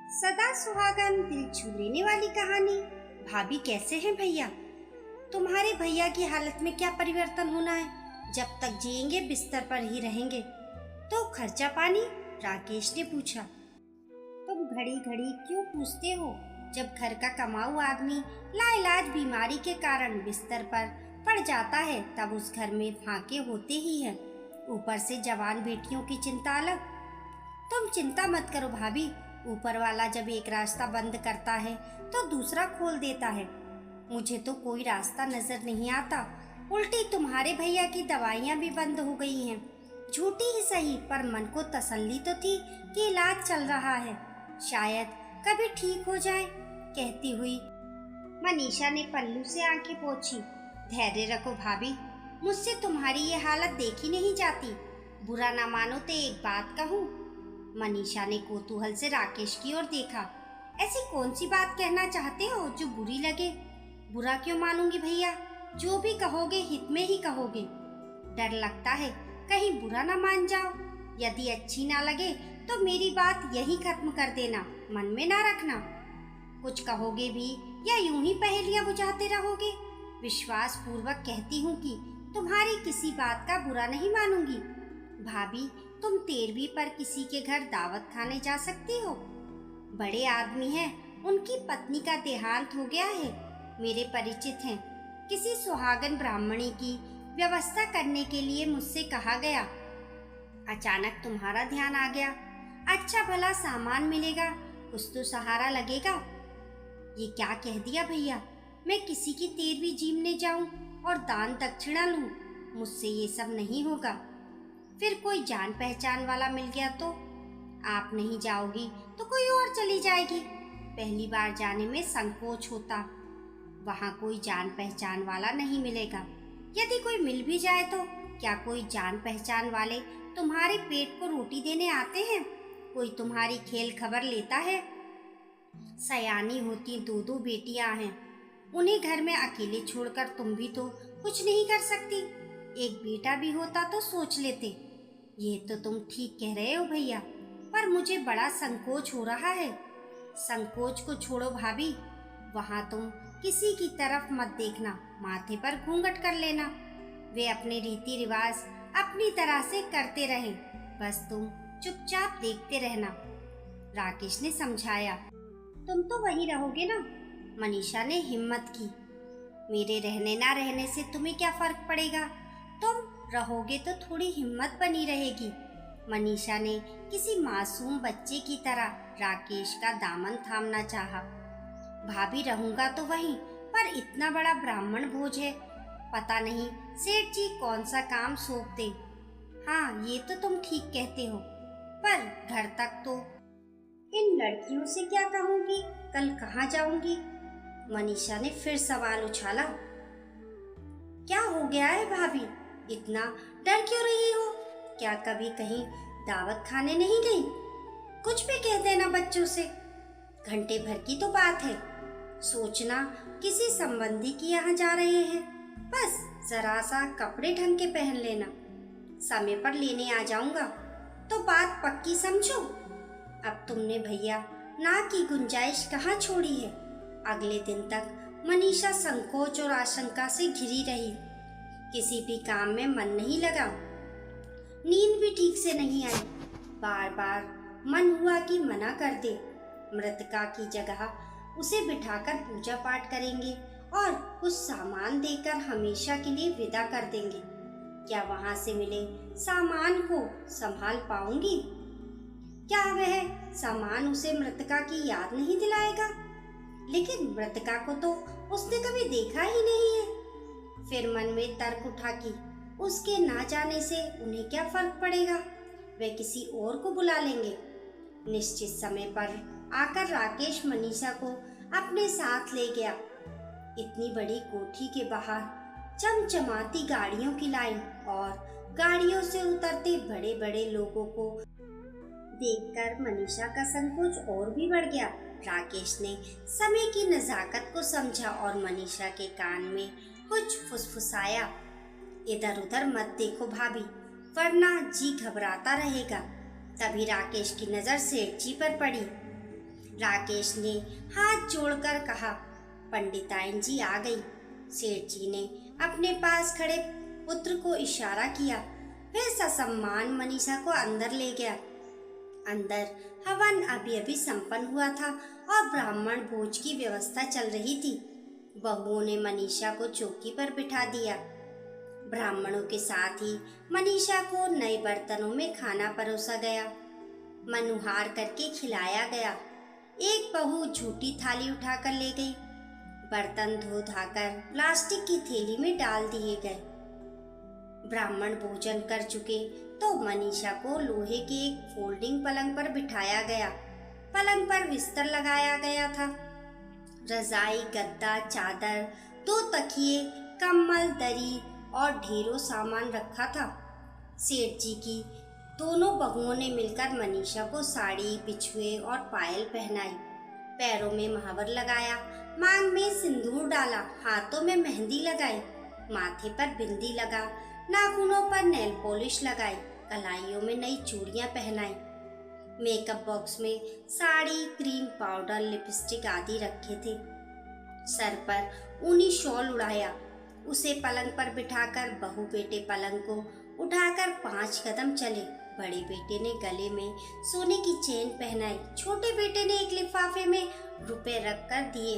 सदा सुहागन दिल छू लेने वाली कहानी। भाभी कैसे हैं भैया? तुम्हारे भैया की हालत में क्या परिवर्तन होना है? जब तक जिएंगे बिस्तर पर ही रहेंगे। तो खर्चा पानी? राकेश ने पूछा। तुम घड़ी घड़ी क्यों पूछते हो? जब घर का कमाऊ आदमी लाइलाज बीमारी के कारण बिस्तर पर पड़ जाता है तब उस घर में फाके होते ही हैं। ऊपर से जवान बेटियों की चिंता अलग। तुम चिंता मत करो भाभी, ऊपर वाला जब एक रास्ता बंद करता है तो दूसरा खोल देता है। मुझे तो कोई रास्ता नजर नहीं आता। उल्टी तुम्हारे भैया की दवाइयाँ भी बंद हो गई हैं। झूठी ही सही, पर मन को तसल्ली तो थी कि इलाज चल रहा है, शायद कभी ठीक हो जाए। कहती हुई मनीषा ने पल्लू से आंखें पोंछी। धैर्य रखो भाभी, मुझसे तुम्हारी ये हालत देखी नहीं जाती। बुरा ना मानो तो एक बात कहूँ। मनीषा ने कौतूहल से राकेश की ओर देखा। ऐसी कौन सी बात कहना चाहते हो जो बुरी लगे? बुरा क्यों मानूंगी भैया, जो भी कहोगे हित में ही कहोगे। डर लगता है कहीं बुरा ना मान जाओ। यदि अच्छी ना लगे तो मेरी बात यही खत्म कर देना, मन में ना रखना। कुछ कहोगे भी या यूं ही पहेलियां बुझाते रहोगे? विश्वास पूर्वक कहती हूँ कि तुम्हारी किसी बात का बुरा नहीं मानूंगी। भाभी, तुम 13वीं पर किसी के घर दावत खाने जा सकती हो। बड़े आदमी हैं, उनकी पत्नी का देहांत हो गया है, मेरे परिचित हैं। किसी सुहागन ब्राह्मणी की व्यवस्था करने के लिए मुझसे कहा गया। अचानक तुम्हारा ध्यान आ गया। अच्छा भला सामान मिलेगा, कुछ तो सहारा लगेगा। ये क्या कह दिया भैया? मैं किसी की 13वीं जीमने जाऊं और दान दक्षिणा लूं? मुझसे ये सब नहीं होगा। फिर कोई जान पहचान वाला मिल गया तो? आप नहीं जाओगी तो कोई और चली जाएगी। पहली बार जाने में संकोच होता। वहाँ कोई जान पहचान वाला नहीं मिलेगा। यदि कोई मिल भी जाए तो क्या कोई जान पहचान वाले तुम्हारे पेट को रोटी देने आते हैं? कोई तुम्हारी खेल खबर लेता है? सयानी होती 2-2 बेटियां हैं, उन्हें घर में अकेले छोड़कर तुम भी तो कुछ नहीं कर सकती। एक बेटा भी होता तो सोच लेते। ये तो तुम ठीक कह रहे हो भैया, पर मुझे बड़ा संकोच हो रहा है। संकोच को छोड़ो भाभी, वहाँ तुम किसी की तरफ मत देखना, माथे पर घूंघट कर लेना। वे अपने रीति रिवाज अपनी तरह से करते रहें, बस तुम चुपचाप देखते रहना। राकेश ने समझाया। तुम तो वहीं रहोगे ना? मनीषा ने हिम्मत की। मेरे रहने ना रहने से तुम्हें क्या फर्क पड़ेगा? तुम रहोगे तो थोड़ी हिम्मत बनी रहेगी। मनीषा ने किसी मासूम बच्चे की तरह राकेश का दामन थामना चाहा। भाभी रहूंगा तो वहीं, पर इतना बड़ा ब्राह्मण भोज है, पता नहीं सेठ जी कौन सा काम सौंपते। हाँ, ये तो तुम ठीक कहते हो, पर घर तक तो इन लड़कियों से क्या कहूँगी? कल कहाँ जाऊंगी? मनीषा ने फिर सवाल उछाला। क्या हो गया है भाभी, इतना डर क्यों रही हो? क्या कभी कहीं दावत खाने नहीं गई? कुछ भी कह देना बच्चों से, घंटे भर की तो बात है। सोचना किसी संबंधी के यहाँ जा रहे हैं, बस जरा सा कपड़े ढंग के पहन लेना, समय पर लेने आ जाऊंगा। तो बात पक्की समझो। अब तुमने भैया ना की गुंजाइश कहाँ छोड़ी है। अगले दिन तक मनीषा संकोच और आशंका से घिरी रही। किसी भी काम में मन नहीं लगा, नींद भी ठीक से नहीं आई। बार बार मन हुआ कि मना कर दे। मृतका की जगह उसे बिठाकर पूजा पाठ करेंगे और कुछ सामान देकर हमेशा के लिए विदा कर देंगे। क्या वहां से मिले सामान को संभाल पाऊंगी? क्या वह सामान उसे मृतका की याद नहीं दिलाएगा? लेकिन मृतका को तो उसने कभी देखा ही नहीं है। फिर मन में तर्क उठा कि उसके ना जाने से उन्हें क्या फर्क पड़ेगा, वे किसी और को बुला लेंगे। निश्चित समय पर आकर राकेश मनीषा को अपने साथ ले गया। इतनी बड़ी कोठी के बाहर चमचमाती गाड़ियों की लाइन और गाड़ियों से उतरते बड़े बड़े लोगों को देखकर मनीषा का संकोच और भी बढ़ गया। राकेश ने समय की नजाकत को समझा और मनीषा के कान में कुछ फुसफुसाया। इधर उधर मत देखो भाभी, वरना जी घबराता रहेगा। तभी राकेश की नजर सेठ जी पर पड़ी। राकेश ने हाथ जोड़कर कहा। पंडिताइन जी आ गई। सेठ जी ने अपने पास खड़े पुत्र को इशारा किया। फिर ससम्मान मनीषा को अंदर ले गया। अंदर हवन अभी अभी संपन्न हुआ था और ब्राह्मण भोज की व्यवस्था चल रही थी। बहुओं ने मनीषा को चौकी पर बिठा दिया। ब्राह्मणों के साथ ही मनीषा को नए बर्तनों में खाना परोसा गया, मनुहार करके खिलाया गया। एक बहू झूठी थाली उठाकर ले गई। बर्तन धो धाकर प्लास्टिक की थैली में डाल दिए गए। ब्राह्मण भोजन कर चुके तो मनीषा को लोहे के एक फोल्डिंग पलंग पर बिठाया गया। पलंग पर बिस्तर लगाया गया था। रजाई, गद्दा, चादर, 2 तकिए, कंबल, दरी और ढेरों सामान रखा था। सेठ जी की दोनों बहुओं ने मिलकर मनीषा को साड़ी, बिछुए और पायल पहनाई। पैरों में महावर लगाया, मांग में सिंदूर डाला, हाथों में मेहंदी लगाई, माथे पर बिंदी लगा, नाखूनों पर नेल पॉलिश लगाई, कलाइयों में नई चूड़ियां पहनाई। मेकअप बॉक्स में साड़ी, क्रीम, पाउडर, लिपस्टिक आदि रखे थे। सर पर ऊनी शॉल उड़ाया। उसे पलंग पर बिठाकर बहू बेटे पलंग को उठाकर 5 कदम चले। बड़े बेटे ने गले में सोने की चेन पहनाई। छोटे बेटे ने एक लिफाफे में रुपए रख कर दिए।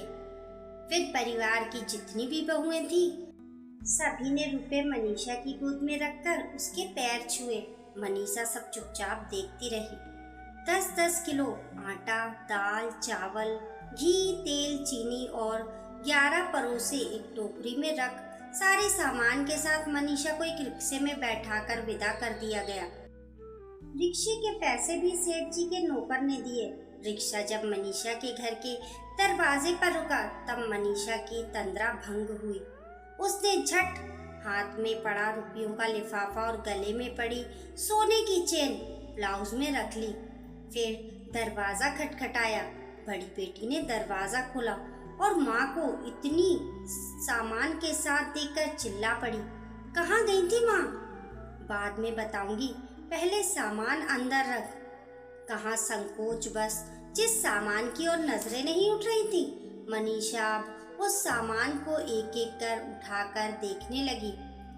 फिर परिवार की जितनी भी बहुएं थी सभी ने रुपए मनीषा की गोद में रखकर उसके पैर छुए। मनीषा सब चुपचाप देखती रही। 10-10 किलो आटा, दाल, चावल, घी, तेल, चीनी और 11 परोसे एक टोकरी में रख सारे सामान के साथ मनीषा को एक रिक्शे में बैठाकर विदा कर दिया गया। रिक्शे के पैसे भी सेठ जी के नौकर ने दिए। रिक्शा जब मनीषा के घर के दरवाजे पर रुका तब मनीषा की तंद्रा भंग हुई। उसने झट हाथ में पड़ा रुपयों का लिफाफा और गले में पड़ी सोने की चेन ब्लाउज में रख ली। फिर दरवाजा खटखटाया। बड़ी बेटी ने दरवाजा खोला और माँ को इतनी सामान के साथ देखकर चिल्ला पड़ी। कहाँ गई थी माँ? बाद में बताऊंगी, पहले सामान अंदर रख। कहाँ संकोच बस जिस सामान की ओर नजरें नहीं उठ रही थी। मनीषा उस सामान को एक एक कर उठाकर देखने लगी।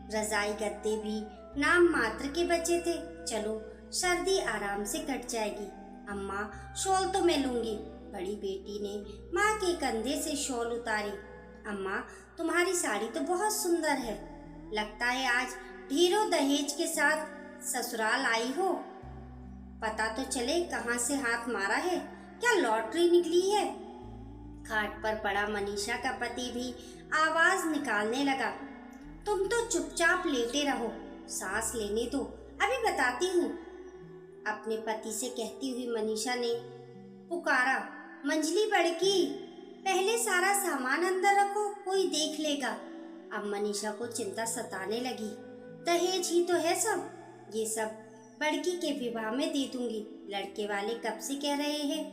रजाई, गद्दे भी नाम मात्र के बचे थे। चलो सर्दी आराम से कट जाएगी। अम्मा शॉल तो मैं लूंगी। बड़ी बेटी ने माँ के कंधे से शॉल उतारी। अम्मा तुम्हारी साड़ी तो बहुत सुंदर है। लगता है आज ढेरों दहेज के साथ ससुराल आई हो। पता तो चले कहाँ से हाथ मारा है, क्या लॉटरी निकली है? खाट पर पड़ा मनीषा का पति भी आवाज निकालने लगा। तुम तो चुपचाप लेटे रहो, सांस लेने दो, अभी बताती हूँ। अपने पति से कहती हुई मनीषा ने पुकारा, मंजली बड़की, पहले सारा सामान अंदर रखो, कोई देख लेगा। अब मनीषा को चिंता सताने लगी। दहेज ही तो है सब, ये सब बड़की के विवाह में दे दूंगी। लड़के वाले कब से कह रहे हैं,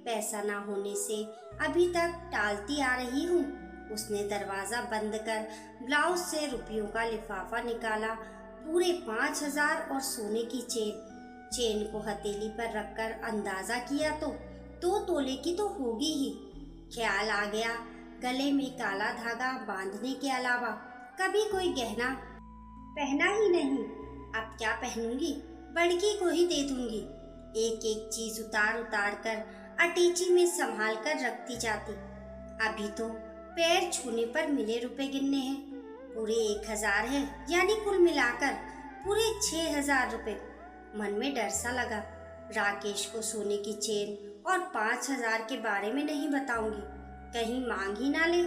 पैसा ना होने से अभी तक टालती आ रही हूँ। उसने दरवाजा बंद कर ब्लाउज से रुपयों का लिफाफा निकाला। पूरे 5,000 और सोने की चेन को हथेली पर रखकर अंदाजा किया तो 2 तोले की तो होगी ही। ख्याल आ गया, गले में काला धागा बांधने के अलावा कभी कोई गहना पहना ही नहीं। अब क्या पहनूंगी, बड़की को ही दे दूंगी। एक एक चीज उतार उतार कर अटैची में संभाल कर रखती जाती। अभी तो पैर छूने पर मिले रुपए गिनने हैं। पूरे 1,000 है, यानी कुल मिलाकर पूरे 6,000 रुपए। मन में डर सा लगा। राकेश को सोने की चेन और 5,000 के बारे में नहीं बताऊंगी, कहीं मांग ही ना ले।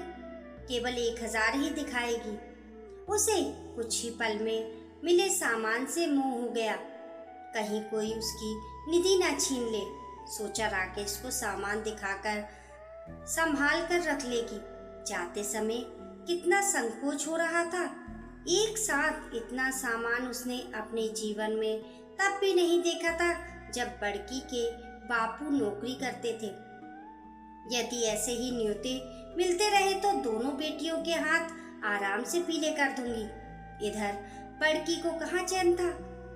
केवल 1,000 ही दिखाएगी। उसे कुछ ही पल में मिले सामान से मोह हो गया। कहीं कोई उसकी निधि ना छीन ले। सोचा राकेश को सामान दिखाकर संभाल कर रख लेगी। जाते समय कितना संकोच हो रहा था। एक साथ इतना सामान उसने अपने जीवन में तब भी नहीं देखा था जब बड़की के बापू नौकरी करते थे। यदि ऐसे ही न्योते मिलते रहे तो दोनों बेटियों के हाथ आराम से पीले कर दूंगी। इधर बड़की को कहाँ चैन था।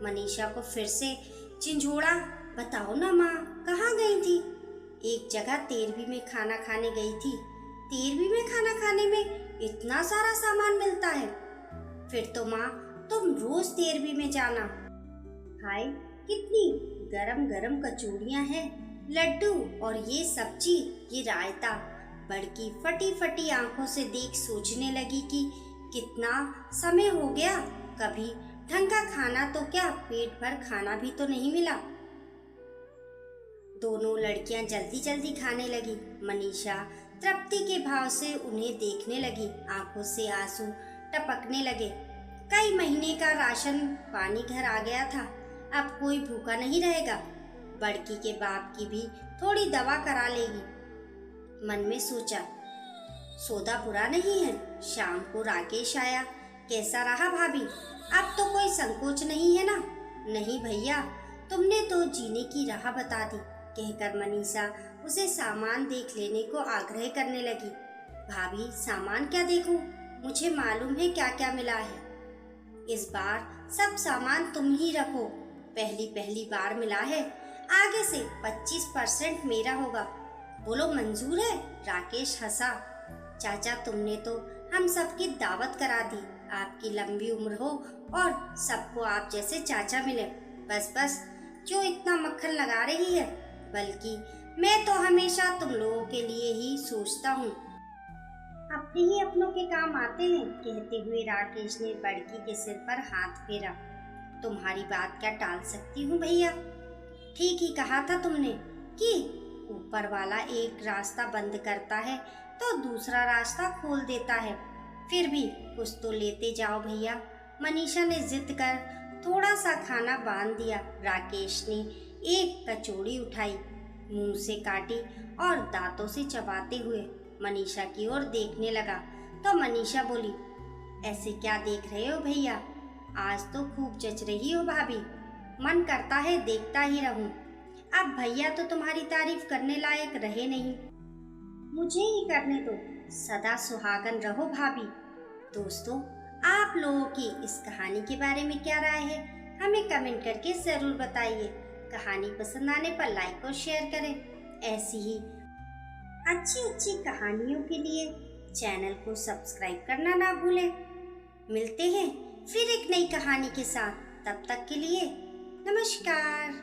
मनीषा को फिर से झिंझोड़ा, बताओ ना माँ, कहाँ गई थी? एक जगह 13वीं में खाना खाने गई थी। 13वीं में खाना खाने में इतना सारा सामान मिलता है। फिर तो माँ तुम रोज 13वीं में जाना। हाय, कितनी गरम गरम कचौड़ियाँ हैं, लड्डू और ये सब्जी, ये रायता। बड़की फटी फटी आंखों से देख सोचने लगी कि कितना समय हो गया, कभी ढंग का खाना तो क्या पेट भर खाना भी तो नहीं मिला। दोनों लड़कियां जल्दी जल्दी खाने लगी। मनीषा तृप्ति के भाव से उन्हें देखने लगी, आंखों से आंसू टपकने लगे। कई महीने का राशन पानी घर आ गया था, अब कोई भूखा नहीं रहेगा। बड़की के बाप की भी थोड़ी दवा करा लेगी। मन में सोचा, सौदा बुरा नहीं है। शाम को राकेश आया, कैसा रहा भाभी? अब तो कोई संकोच नहीं है ना? नहीं भैया, तुमने तो जीने की राह बता दी, कहकर मनीषा उसे सामान देख लेने को आग्रह करने लगी। भाभी सामान क्या देखूं? मुझे मालूम है क्या क्या मिला है। इस बार सब सामान तुम ही रखो, पहली बार मिला है, आगे से 25% मेरा होगा। बोलो मंजूर है? राकेश हंसा। चाचा तुमने तो हम सबकी दावत करा दी, आपकी लंबी उम्र हो और सबको आप जैसे चाचा मिले। बस बस, क्यों इतना मक्खन लगा रही है? बल्कि मैं तो हमेशा तुम लोगों के लिए ही सोचता हूँ, अपने ही अपनों के काम आते हैं, कहते हुए राकेश ने बड़की के सिर पर हाथ फेरा। तुम्हारी बात क्या टाल सकती हूँ भैया? ठीक ही कहा था तुमने कि ऊपर वाला एक रास्ता बंद करता है तो दूसरा रास्ता खोल देता है। फिर भी कुछ तो लेते जाओ भैया। मनीषा ने जिद कर थोड़ा सा खाना बांध दिया। राकेश ने एक कचौड़ी उठाई, मुंह से काटी और दांतों से चबाते हुए मनीषा की ओर देखने लगा। तो मनीषा बोली, ऐसे क्या देख रहे हो भैया? आज तो खूब जच रही हो भाभी, मन करता है देखता ही रहूं। अब भैया तो तुम्हारी तारीफ करने लायक रहे नहीं, मुझे ही करने दो। सदा सुहागन रहो भाभी। दोस्तों, आप लोगों की इस कहानी के बारे में क्या राय है, हमें कमेंट करके जरूर बताइए। कहानी पसंद आने पर लाइक और शेयर करें। ऐसी ही अच्छी अच्छी कहानियों के लिए चैनल को सब्सक्राइब करना ना भूलें। मिलते हैं फिर एक नई कहानी के साथ, तब तक के लिए नमस्कार।